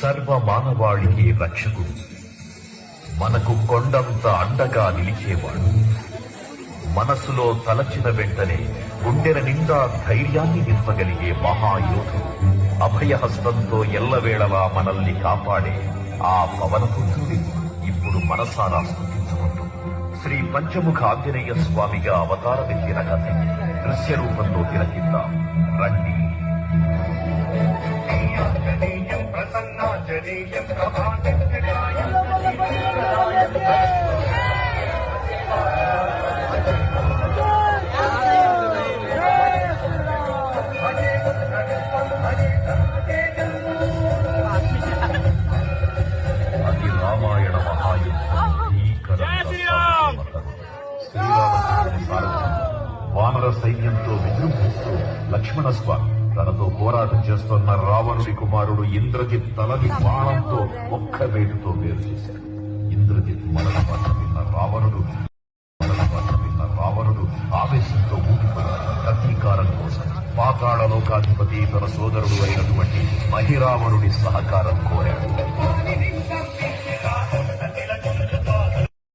సర్వ మానవాళికి రక్షకుడు, మనకు కొండంత అండగా నిలిచేవాడు. మనసులో తలచిన వెంటనే గుండెల నిండా ధైర్యాన్ని నింపగలిగే మహాయోధుడు, అభయహస్తంతో ఎల్లవేళలా మనల్ని కాపాడే ఆ పవనపుత్రుడి ఇప్పుడు మనసారా స్తుతించుకుంటూ శ్రీ పంచముఖ ఆంజనేయ స్వామిగా అవతారమెత్తిన కథ దృశ్య రూపంలో తిలకిద్దాం రండి. అది రామాయణ మహాయుద్ధం శ్రీరామచంద్రుని సారథ్యం వానర సైన్యంతో విజృంభిస్తూ లక్ష్మణస్వామి తనతో పోరాటం చేస్తున్న రావణుడి కుమారుడు ఇంద్రజిత్ తలని బాణంతో ఒక్క వేటుతో వేరు చేశాడు. ఇంద్రజిత్ మరణ వార్త విన్న రావణుడు ఆవేశంతో ఊగిపోయాడు. ప్రతీకారం కోసం పాతాళ లోకాధిపతి తన సోదరుడు అయినటువంటి మహిరావణుడి సహకారం కోరాడు.